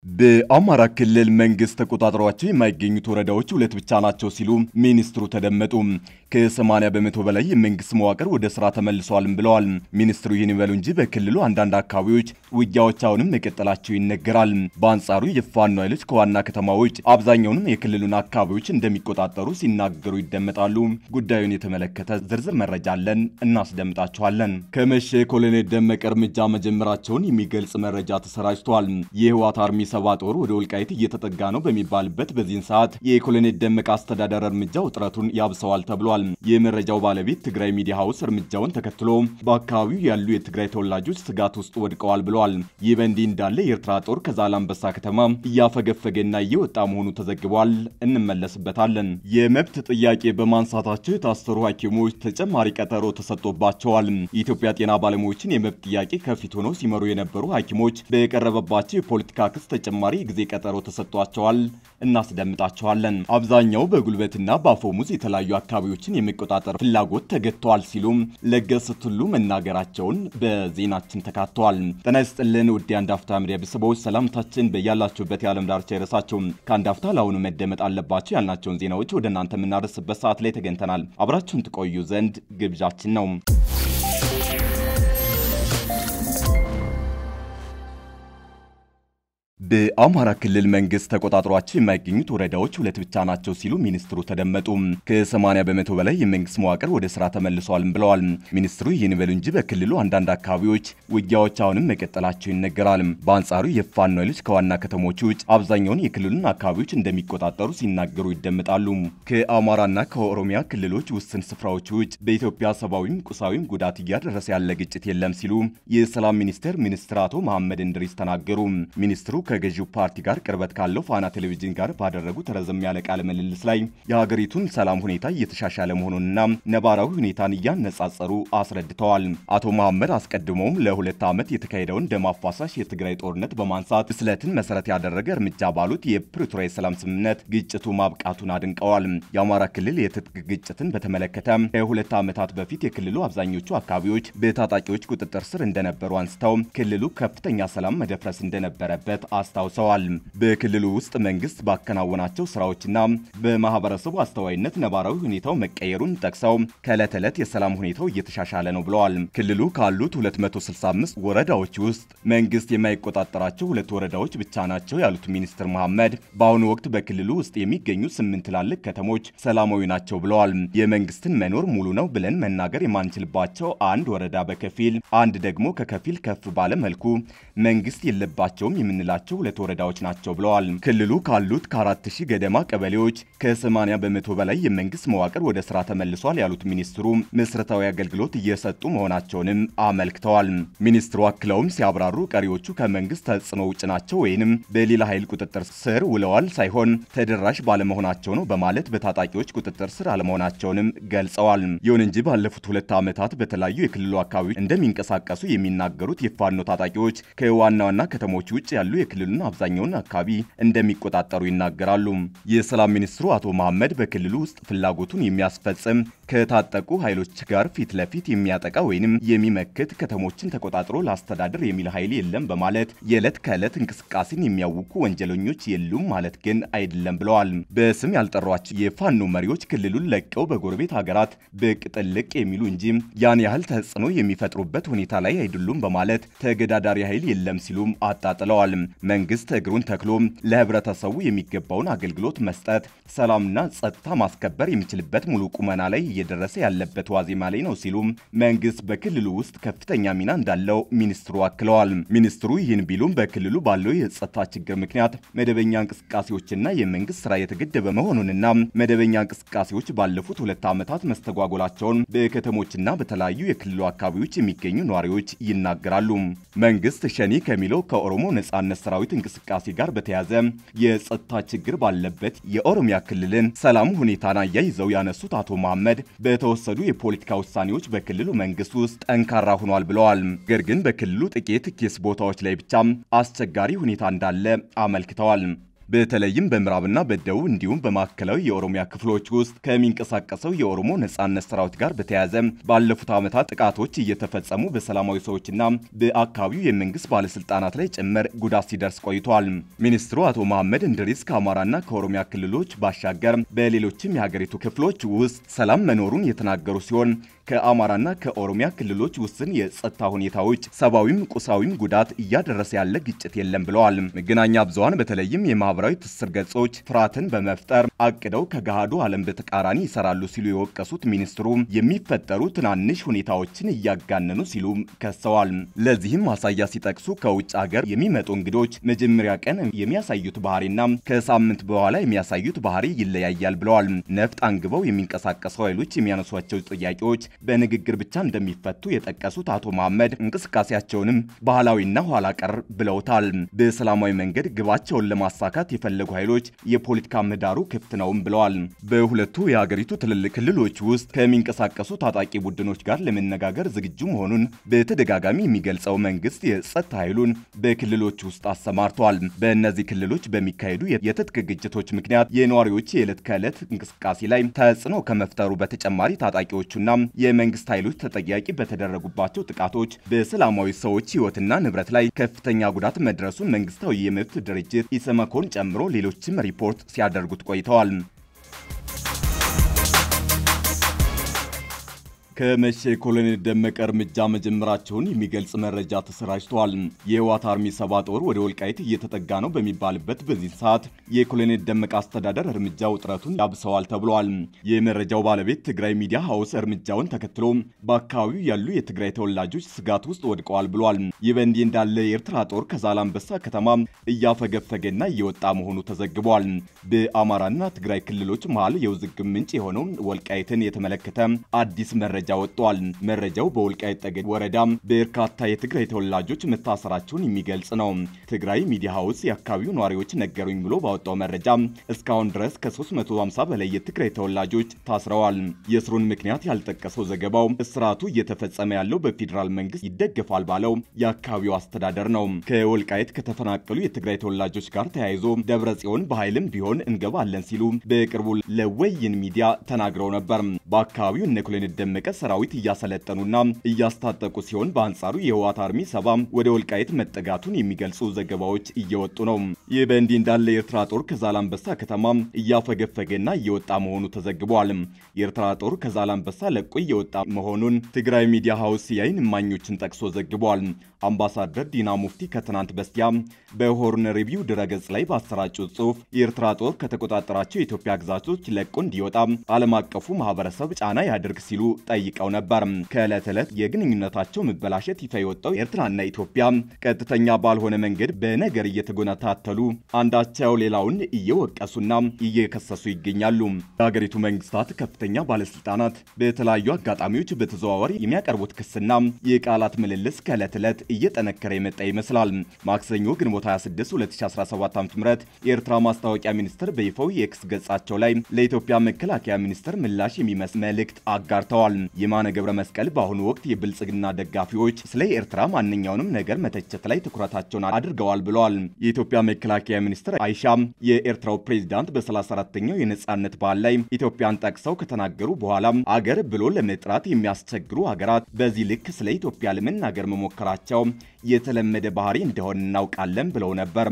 በአማራ ክልል መንግስት ተቆጣጣሪዎች የማይገኙት ወረዳዎች ሁለት ብቻ ናቸው ሲሉ ሚኒስትሩ ተደመጡ። ከ80 በመቶ በላይ የመንግስት መዋቅር ወደ ስራ ተመልሷል ብለዋል። ሚኒስትሩ ይህን ይበሉ እንጂ በክልሉ አንዳንድ አካባቢዎች ውጊያዎች አሁንም መቀጠላቸው ይነገራል። በአንጻሩ የፋኖ ኃይሎች ከዋና ከተማዎች አብዛኛውን የክልሉን አካባቢዎች እንደሚቆጣጠሩ ሲናገሩ ይደመጣሉ። ጉዳዩን የተመለከተ ዝርዝር መረጃ አለን፣ እናስደምጣችኋለን። ከመሸ ኮሎኔል ደመቀ እርምጃ መጀመራቸውን የሚገልጽ መረጃ ተሰራጭቷል። የህወሓት አርሚ ሰባ ጦር ወደ ወልቃይት እየተጠጋ ነው በሚባልበት በዚህን ሰዓት የኮሎኔል ደመቀ አስተዳደር እርምጃ ውጥረቱን ያብሰዋል ተብሏል። የመረጃው ባለቤት ትግራይ ሚዲያ ሃውስ እርምጃውን ተከትሎ በአካባቢው ያሉ የትግራይ ተወላጆች ስጋት ውስጥ ወድቀዋል ብለዋል። ይህ በእንዲህ እንዳለ የኤርትራ ጦር ከዛላምበሳ ከተማ እያፈገፈገና እየወጣ መሆኑ ተዘግቧል። እንመለስበታለን። የመብት ጥያቄ በማንሳታቸው የታሰሩ ሐኪሞች ተጨማሪ ቀጠሮ ተሰጥቶባቸዋል። የኢትዮጵያ ጤና ባለሙያዎችን የመብት ጥያቄ ከፊት ሆነው ሲመሩ የነበሩ ሐኪሞች በቀረበባቸው የፖለቲካ ክስ ተጨማሪ ጊዜ ቀጠሮ ተሰጥቷቸዋል። እናስደምጣቸዋለን። አብዛኛው በጉልበትና በአፈሙዝ የተለያዩ አካባቢዎችን የሚቆጣጠር ፍላጎት ተገቷል ሲሉ ለገሰ ቱሉ መናገራቸውን በዜናችን ተካተዋል። ጤና ይስጥልን ውድ የአንድ አፍታ ሚዲያ ቤተሰቦች፣ ሰላምታችን በያላችሁበት የዓለም ዳርቻ ይድረሳችሁ። ከአንድ አፍታ ለአሁኑ መደመጥ አለባቸው ያልናቸውን ዜናዎች ወደ እናንተ የምናደርስበት ሰዓት ላይ ተገኝተናል። አብራችሁን ትቆዩ ዘንድ ግብዣችን ነው። በአማራ ክልል መንግስት ተቆጣጣሪዎች የማይገኙት ወረዳዎች ሁለት ብቻ ናቸው ሲሉ ሚኒስትሩ ተደመጡ። ከ80 በመቶ በላይ የመንግስት መዋቅር ወደ ስራ ተመልሷል ብለዋል። ሚኒስትሩ ይህን ይበሉ እንጂ በክልሉ አንዳንድ አካባቢዎች ውጊያዎች አሁንም መቀጠላቸው ይነገራል። በአንጻሩ የፋኖ ኃይሎች ከዋና ከተሞች ውጭ አብዛኛውን የክልሉን አካባቢዎች እንደሚቆጣጠሩ ሲናገሩ ይደመጣሉ። ከአማራና ከኦሮሚያ ክልሎች ውስን ስፍራዎች ውጭ በኢትዮጵያ ሰብአዊም ቁሳዊም ጉዳት እያደረሰ ያለ ግጭት የለም ሲሉ የሰላም ሚኒስትር አቶ መሐመድ እንድሪስ ተናገሩ። ሚኒስትሩ ከገዢው ፓርቲ ጋር ቅርበት ካለው ፋና ቴሌቪዥን ጋር ባደረጉት ረዘም ያለ ቃለ ምልልስ ላይ የሀገሪቱን ሰላም ሁኔታ እየተሻሻለ መሆኑንና ነባራዊ ሁኔታን እያነጻጸሩ አስረድተዋል። አቶ መሐመድ አስቀድሞም ለሁለት ዓመት የተካሄደውን ደም አፋሳሽ የትግራይ ጦርነት በማንሳት ስለትን መሰረት ያደረገ እርምጃ ባሉት የፕሪቶሪያ የሰላም ስምምነት ግጭቱ ማብቃቱን አድንቀዋል። የአማራ ክልል የትጥቅ ግጭትን በተመለከተ ከሁለት ዓመታት በፊት የክልሉ አብዛኞቹ አካባቢዎች በታጣቂዎች ቁጥጥር ስር እንደነበሩ አንስተው ክልሉ ከፍተኛ ሰላም መደፍረስ እንደነበረበት አስታውሰዋል። በክልሉ ውስጥ መንግስት ባከናወናቸው ስራዎችና በማህበረሰቡ አስተዋይነት ነባራዊ ሁኔታው መቀየሩን ጠቅሰው ከዕለት ዕለት የሰላም ሁኔታው እየተሻሻለ ነው ብለዋል። ክልሉ ካሉት 265 ወረዳዎች ውስጥ መንግስት የማይቆጣጠራቸው ሁለት ወረዳዎች ብቻ ናቸው ያሉት ሚኒስትር መሐመድ በአሁኑ ወቅት በክልሉ ውስጥ የሚገኙ 8 ትላልቅ ከተሞች ሰላማዊ ናቸው ብለዋል። የመንግስትን መኖር ሙሉ ነው ብለን መናገር የማንችልባቸው አንድ ወረዳ በከፊል አንድ ደግሞ ከከፊል ከፍ ባለ መልኩ መንግስት የለባቸውም የምንላቸው ሁለት ወረዳዎች ናቸው ብለዋል። ክልሉ ካሉት ከ4000 ገደማ ቀበሌዎች ከ80 በመቶ በላይ የመንግስት መዋቅር ወደ ስራ ተመልሷል ያሉት ሚኒስትሩ መሰረታዊ አገልግሎት እየሰጡ መሆናቸውንም አመልክተዋል። ሚኒስትሩ አክለውም ሲያብራሩ ቀሪዎቹ ከመንግስት ተጽዕኖ ውጭ ናቸው ወይንም በሌላ ኃይል ቁጥጥር ስር ውለዋል ሳይሆን ተደራሽ ባለመሆናቸው ነው በማለት በታጣቂዎች ቁጥጥር ስር አለመሆናቸውንም ገልጸዋል። ይሁን እንጂ ባለፉት ሁለት ዓመታት በተለያዩ የክልሉ አካባቢዎች እንደሚንቀሳቀሱ የሚናገሩት የፋኖ ታጣቂዎች ከዋና ዋና ከተሞች ውጭ ያሉ የክልሉን አብዛኛውን አካባቢ እንደሚቆጣጠሩ ይናገራሉ። የሰላም ሚኒስትሩ አቶ መሐመድ በክልሉ ውስጥ ፍላጎቱን የሚያስፈጽም ከታጠቁ ኃይሎች ጋር ፊት ለፊት የሚያጠቃ ወይንም የሚመክት ከተሞችን ተቆጣጥሮ ላስተዳደር የሚል ኃይል የለም በማለት የዕለት ከዕለት እንቅስቃሴን የሚያውኩ ወንጀለኞች የሉም ማለት ግን አይደለም ብለዋል። በስም ያልጠሯቸው የፋኖ መሪዎች ክልሉን ለቀው በጎረቤት ሀገራት ብቅ ጥልቅ የሚሉ እንጂ ያን ያህል ተጽዕኖ የሚፈጥሩበት ሁኔታ ላይ አይደሉም በማለት ተገዳዳሪ ኃይል የለም ሲሉም አጣጥለዋል። መንግስት እግሩን ተክሎ ለህብረተሰቡ የሚገባውን አገልግሎት መስጠት፣ ሰላምና ጸጥታ ማስከበር የሚችልበት ሙሉ ቁመና ላይ እየደረሰ ያለበት ዋዜማ ላይ ነው ሲሉ መንግስት በክልሉ ውስጥ ከፍተኛ ሚና እንዳለው ሚኒስትሩ አክለዋል። ሚኒስትሩ ይህን ቢሉም በክልሉ ባለው የጸጥታ ችግር ምክንያት መደበኛ እንቅስቃሴዎችና የመንግስት ስራ የተገደበ መሆኑንና መደበኛ እንቅስቃሴዎች ባለፉት ሁለት ዓመታት መስተጓጎላቸውን በከተሞችና በተለያዩ የክልሉ አካባቢዎች የሚገኙ ነዋሪዎች ይናገራሉ። መንግስት ሸኔ ከሚለው ከኦሮሞ ነጻነት ሰራዊት እንቅስቃሴ ጋር በተያያዘ የጸጥታ ችግር ባለበት የኦሮሚያ ክልልን ሰላም ሁኔታን አያይዘው ያነሱት አቶ መሐመድ በተወሰዱ የፖለቲካ ውሳኔዎች በክልሉ መንግስት ውስጥ ጠንካራ ሆኗል ብለዋል። ነገር ግን በክልሉ ጥቂት ኬስ ቦታዎች ላይ ብቻ አስቸጋሪ ሁኔታ እንዳለ አመልክተዋል። በተለይም በምዕራብና በደቡብ እንዲሁም በማዕከላዊ የኦሮሚያ ክፍሎች ውስጥ ከሚንቀሳቀሰው የኦሮሞ ነጻነት ሰራዊት ጋር በተያያዘ ባለፉት ዓመታት ጥቃቶች እየተፈጸሙ በሰላማዊ ሰዎችና በአካባቢው የመንግስት ባለስልጣናት ላይ ጭምር ጉዳት ሲደርስ ቆይቷል። ሚኒስትሩ አቶ መሐመድ እንድሪስ ከአማራና ከኦሮሚያ ክልሎች ባሻገር በሌሎችም የሀገሪቱ ክፍሎች ውስጥ ሰላም መኖሩን የተናገሩ ሲሆን ከአማራና ከኦሮሚያ ክልሎች ውስን የጸጥታ ሁኔታዎች ሰብአዊም ቁሳዊም ጉዳት እያደረሰ ያለ ግጭት የለም ብለዋል። መገናኛ ብዙሃን በተለይም የማህበራዊ ትስስር ገጾች ፍርሃትን በመፍጠር አቅደው ከገሃዱ ዓለም በተቃራኒ ይሰራሉ ሲሉ የወቀሱት ሚኒስትሩ የሚፈጠሩ ትናንሽ ሁኔታዎችን እያጋነኑ ሲሉ ከሰዋል። ለዚህም ማሳያ ሲጠቅሱ ከውጭ ሀገር የሚመጡ እንግዶች መጀመሪያ ቀን የሚያሳዩት ባህሪና ከሳምንት በኋላ የሚያሳዩት ባህሪ ይለያያል ብለዋል። ነፍጥ አንግበው የሚንቀሳቀሱ ኃይሎች የሚያነሷቸው ጥያቄዎች በንግግር ብቻ እንደሚፈቱ የጠቀሱት አቶ መሐመድ እንቅስቃሴያቸውንም ባህላዊና ኋላ ቀር ብለውታል። በሰላማዊ መንገድ ግባቸውን ለማሳካት የፈለጉ ኃይሎች የፖለቲካ ምህዳሩ ክፍት ነውም ብለዋል። በሁለቱ የሀገሪቱ ትልልቅ ክልሎች ውስጥ ከሚንቀሳቀሱ ታጣቂ ቡድኖች ጋር ለመነጋገር ዝግጁ መሆኑን በተደጋጋሚ የሚገልጸው መንግስት የጸጥታ ኃይሉን በክልሎች ውስጥ አሰማርቷል። በእነዚህ ክልሎች በሚካሄዱ የትጥቅ ግጭቶች ምክንያት የነዋሪዎች የዕለት ከዕለት እንቅስቃሴ ላይ ተጽዕኖ ከመፍጠሩ በተጨማሪ ታጣቂዎቹና የመንግስት ኃይሎች ተጠያቂ በተደረጉባቸው ጥቃቶች በሰላማዊ ሰዎች ህይወትና ንብረት ላይ ከፍተኛ ጉዳት መድረሱን መንግስታዊ የመብት ድርጅት ኢሰመኮን ጨምሮ ሌሎችም ሪፖርት ሲያደርጉት ቆይተዋል። ከመሸ ኮሎኔል ደመቀ እርምጃ መጀመራቸውን የሚገልጽ መረጃ ተሰራጭቷል። የህወሓት አርሚ 7 ጦር ወደ ወልቃይት እየተጠጋ ነው በሚባልበት በዚህ ሰዓት የኮሎኔል ደመቀ አስተዳደር እርምጃ ውጥረቱን ያብሰዋል ተብሏል። የመረጃው ባለቤት ትግራይ ሚዲያ ሃውስ እርምጃውን ተከትሎ በአካባቢው ያሉ የትግራይ ተወላጆች ስጋት ውስጥ ወድቀዋል ብሏል። ይህ በእንዲህ እንዳለ የኤርትራ ጦር ከዛላምበሳ ከተማ እያፈገፈገና እየወጣ መሆኑ ተዘግቧል። በአማራና ትግራይ ክልሎች መሃል የውዝግብ ምንጭ የሆነው ወልቃይትን የተመለከተ አዲስ መረጃ ወጥቷል። መረጃው በወልቃይት ጠገዴ ወረዳ በርካታ የትግራይ ተወላጆች መታሰራቸውን የሚገልጽ ነው። ትግራይ ሚዲያ ሃውስ የአካባቢው ነዋሪዎች ነገሩኝ ብሎ ባወጣው መረጃ እስካሁን ድረስ ከ350 በላይ የትግራይ ተወላጆች ታስረዋል። የእስሩን ምክንያት ያልጠቀሰው ዘገባው እስራቱ እየተፈጸመ ያለው በፌዴራል መንግስት ይደገፋል ባለው የአካባቢው አስተዳደር ነው። ከወልቃይት ከተፈናቀሉ የትግራይ ተወላጆች ጋር ተያይዞ ደብረጽዮን በኃይልም ቢሆን እንገባለን ሲሉ በቅርቡ ለወይን ሚዲያ ተናግረው ነበር። በአካባቢው እነ ኮሎኔል ደመቀ ሰራዊት እያሰለጠኑና እያስታጠቁ ሲሆን በአንጻሩ የህወሓት አርሚ 7 ወደ ወልቃይት መጠጋቱን የሚገልጹ ዘገባዎች እየወጡ ነው። ይህ በእንዲህ እንዳለ የኤርትራ ጦር ከዛላምበሳ ከተማ እያፈገፈገና እየወጣ መሆኑ ተዘግቧል። የኤርትራ ጦር ከዛላምበሳ ለቆ እየወጣ መሆኑን ትግራይ ሚዲያ ሃውስ የዓይን እማኞችን ጠቅሶ ዘግቧል። አምባሳደር ዲና ሙፍቲ ከትናንት በስቲያ በሆርን ሪቪው ድረገጽ ላይ ባሰራጩት ጽሑፍ የኤርትራ ጦር ከተቆጣጠራቸው የኢትዮጵያ ግዛቶች ለቆ እንዲወጣ ዓለም አቀፉ ማህበረሰብ ጫና ያድርግ ሲሉ ጠይቀው ነበር። ከዕለት ዕለት የግንኙነታቸው መበላሸት ይፋ የወጣው ኤርትራና ኢትዮጵያ ቀጥተኛ ባልሆነ መንገድ በነገር እየተጎነታተሉ አንዳቸው ሌላውን እየወቀሱና እየከሰሱ ይገኛሉ። የሀገሪቱ መንግስታት ከፍተኛ ባለስልጣናት በተለያዩ አጋጣሚዎች በተዘዋዋሪ የሚያቀርቡት ክስና የቃላት ምልልስ ከዕለት ዕለት እየጠነከረ የመጣ ይመስላል። ማክሰኞ ግንቦት 26 2017 ዓ.ም የኤርትራ ማስታወቂያ ሚኒስትር በይፋው የኤክስ ገጻቸው ላይ ለኢትዮጵያ መከላከያ ሚኒስትር ምላሽ የሚመስል መልእክት አጋርተዋል። የማነ ገብረ መስቀል በአሁኑ ወቅት የብልጽግና ደጋፊዎች ስለ ኤርትራ ማንኛውንም ነገር መተቸት ላይ ትኩረታቸውን አድርገዋል ብለዋል። የኢትዮጵያ መከላከያ ሚኒስትር አይሻ የኤርትራው ፕሬዝዳንት በ34ኛው የነጻነት በዓል ላይ ኢትዮጵያን ጠቅሰው ከተናገሩ በኋላ አገር ብሎ ለመጥራት የሚያስቸግሩ ሀገራት በዚህ ልክ ስለ ኢትዮጵያ ለመናገር መሞከራቸው የተለመደ ባህሪ እንደሆነ እናውቃለን ብለው ነበር።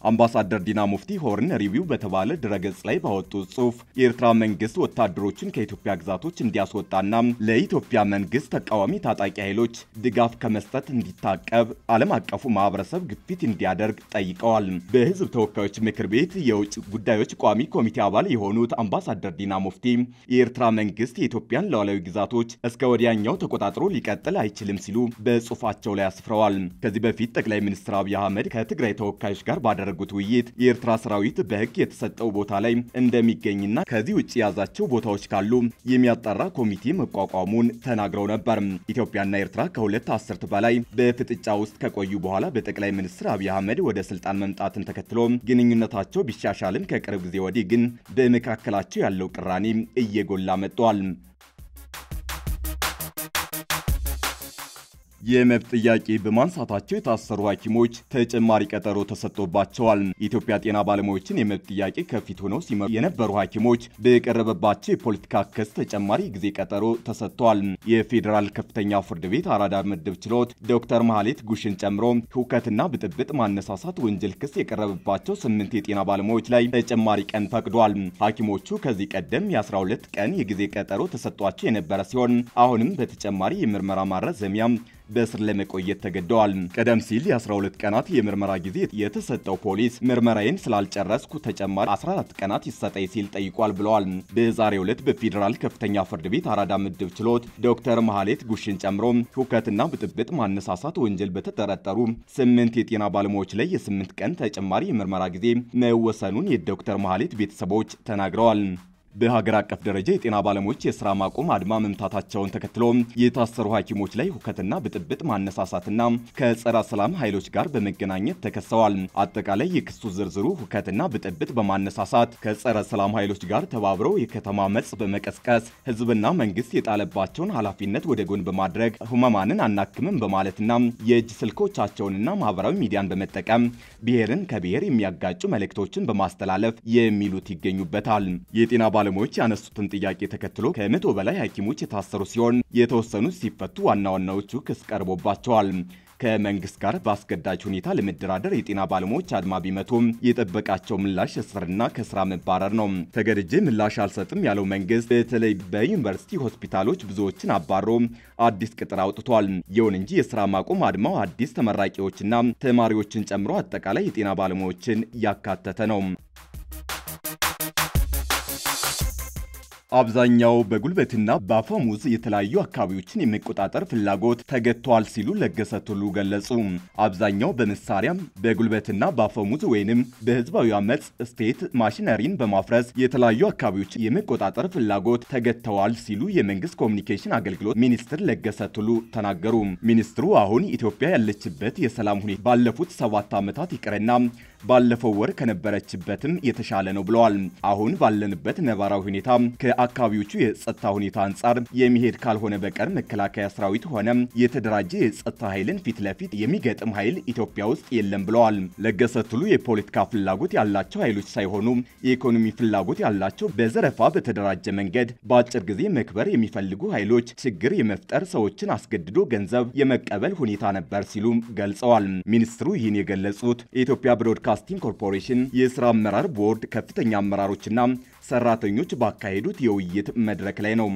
አምባሳደር ዲና ሙፍቲ ሆርን ሪቪው በተባለ ድረገጽ ላይ ባወጡት ጽሑፍ የኤርትራ መንግስት ወታደሮችን ከኢትዮጵያ ግዛቶች እንዲያስወጣና ለኢትዮጵያ መንግስት ተቃዋሚ ታጣቂ ኃይሎች ድጋፍ ከመስጠት እንዲታቀብ ዓለም አቀፉ ማህበረሰብ ግፊት እንዲያደርግ ጠይቀዋል። በህዝብ ተወካዮች ምክር ቤት የውጭ ጉዳዮች ቋሚ ኮሚቴ አባል የሆኑት አምባሳደር ዲና ሙፍቲ የኤርትራ መንግስት የኢትዮጵያን ሉዓላዊ ግዛቶች እስከ ወዲያኛው ተቆጣጥሮ ሊቀጥል አይችልም ሲሉ በጽሑፋቸው ላይ አስፍረዋል። ከዚህ በፊት ጠቅላይ ሚኒስትር አብይ አህመድ ከትግራይ ተወካዮች ጋር ባደረጉት ውይይት የኤርትራ ሰራዊት በህግ የተሰጠው ቦታ ላይ እንደሚገኝና ከዚህ ውጭ የያዛቸው ቦታዎች ካሉ የሚያጣራ ኮሚቴ መቋቋሙን ተናግረው ነበር። ኢትዮጵያና ኤርትራ ከሁለት አስርት በላይ በፍጥጫ ውስጥ ከቆዩ በኋላ በጠቅላይ ሚኒስትር አብይ አህመድ ወደ ስልጣን መምጣትን ተከትሎ ግንኙነታቸው ቢሻሻልም ከቅርብ ጊዜ ወዲህ ግን በመካከላቸው ያለው ቅራኔ እየጎላ መጥቷል። የመብት ጥያቄ በማንሳታቸው የታሰሩ ሐኪሞች ተጨማሪ ቀጠሮ ተሰጥቶባቸዋል። የኢትዮጵያ ጤና ባለሙያዎችን የመብት ጥያቄ ከፊት ሆነው ሲመሩ የነበሩ ሐኪሞች በቀረበባቸው የፖለቲካ ክስ ተጨማሪ ጊዜ ቀጠሮ ተሰጥቷል። የፌዴራል ከፍተኛ ፍርድ ቤት አራዳ ምድብ ችሎት ዶክተር መሐሌት ጉሽን ጨምሮ ሁከትና ብጥብጥ ማነሳሳት ወንጀል ክስ የቀረበባቸው 8 የጤና ባለሙያዎች ላይ ተጨማሪ ቀን ፈቅዷል። ሐኪሞቹ ከዚህ ቀደም የ12 ቀን የጊዜ ቀጠሮ ተሰጥቷቸው የነበረ ሲሆን አሁንም በተጨማሪ የምርመራ ማረዘሚያ በእስር ለመቆየት ተገደዋል። ቀደም ሲል የ12 ቀናት የምርመራ ጊዜ የተሰጠው ፖሊስ ምርመራዬን ስላልጨረስኩ ተጨማሪ 14 ቀናት ይሰጠኝ ሲል ጠይቋል ብለዋል። በዛሬው ዕለት በፌዴራል ከፍተኛ ፍርድ ቤት አራዳ ምድብ ችሎት ዶክተር መሐሌት ጉሽን ጨምሮ ሁከትና ብጥብጥ ማነሳሳት ወንጀል በተጠረጠሩ 8 የጤና ባለሙያዎች ላይ የ8 ቀን ተጨማሪ የምርመራ ጊዜ መወሰኑን የዶክተር መሐሌት ቤተሰቦች ተናግረዋል። በሀገር አቀፍ ደረጃ የጤና ባለሙያዎች የሥራ ማቆም አድማ መምታታቸውን ተከትሎ የታሰሩ ሐኪሞች ላይ ሁከትና ብጥብጥ ማነሳሳትና ከጸረ ሰላም ኃይሎች ጋር በመገናኘት ተከሰዋል። አጠቃላይ የክሱ ዝርዝሩ ሁከትና ብጥብጥ በማነሳሳት ከጸረ ሰላም ኃይሎች ጋር ተባብረው የከተማ አመጽ በመቀስቀስ ሕዝብና መንግስት የጣለባቸውን ኃላፊነት ወደ ጎን በማድረግ ህሙማንን አናክምም በማለትና የእጅ ስልኮቻቸውንና ማህበራዊ ሚዲያን በመጠቀም ብሔርን ከብሔር የሚያጋጩ መልእክቶችን በማስተላለፍ የሚሉት ይገኙበታል። የጤና ባለሙያዎች ያነሱትን ጥያቄ ተከትሎ ከ100 በላይ ሐኪሞች የታሰሩ ሲሆን የተወሰኑት ሲፈቱ ዋና ዋናዎቹ ክስ ቀርቦባቸዋል። ከመንግስት ጋር በአስገዳጅ ሁኔታ ለመደራደር የጤና ባለሙያዎች አድማ ቢመቱም የጠበቃቸው ምላሽ እስርና ከስራ መባረር ነው። ተገድጄ ምላሽ አልሰጥም ያለው መንግስት በተለይ በዩኒቨርሲቲ ሆስፒታሎች ብዙዎችን አባሮ አዲስ ቅጥር አውጥቷል። ይሁን እንጂ የስራ ማቆም አድማው አዲስ ተመራቂዎችና ተማሪዎችን ጨምሮ አጠቃላይ የጤና ባለሙያዎችን ያካተተ ነው። አብዛኛው በጉልበትና በአፈሙዝ የተለያዩ አካባቢዎችን የመቆጣጠር ፍላጎት ተገቷል ሲሉ ለገሰ ቱሉ ገለጹ። አብዛኛው በመሳሪያ በጉልበትና በአፈሙዝ ወይንም በህዝባዊ አመጽ ስቴት ማሽነሪን በማፍረስ የተለያዩ አካባቢዎችን የመቆጣጠር ፍላጎት ተገተዋል ሲሉ የመንግስት ኮሚኒኬሽን አገልግሎት ሚኒስትር ለገሰ ቱሉ ተናገሩ። ሚኒስትሩ አሁን ኢትዮጵያ ያለችበት የሰላም ሁኔታ ባለፉት 7 ዓመታት ይቅርና ባለፈው ወር ከነበረችበትም የተሻለ ነው ብለዋል። አሁን ባለንበት ነባራዊ ሁኔታ ከአካባቢዎቹ የጸጥታ ሁኔታ አንጻር የሚሄድ ካልሆነ በቀር መከላከያ ሰራዊት ሆነ የተደራጀ የጸጥታ ኃይልን ፊት ለፊት የሚገጥም ኃይል ኢትዮጵያ ውስጥ የለም ብለዋል። ለገሰ ቱሉ የፖለቲካ ፍላጎት ያላቸው ኃይሎች ሳይሆኑ የኢኮኖሚ ፍላጎት ያላቸው በዘረፋ በተደራጀ መንገድ በአጭር ጊዜ መክበር የሚፈልጉ ኃይሎች ችግር የመፍጠር ሰዎችን አስገድዶ ገንዘብ የመቀበል ሁኔታ ነበር ሲሉ ገልጸዋል። ሚኒስትሩ ይህን የገለጹት የኢትዮጵያ ብሮድካስቲንግ ኮርፖሬሽን የሥራ አመራር ቦርድ ከፍተኛ አመራሮችና ሰራተኞች ባካሄዱት የውይይት መድረክ ላይ ነው።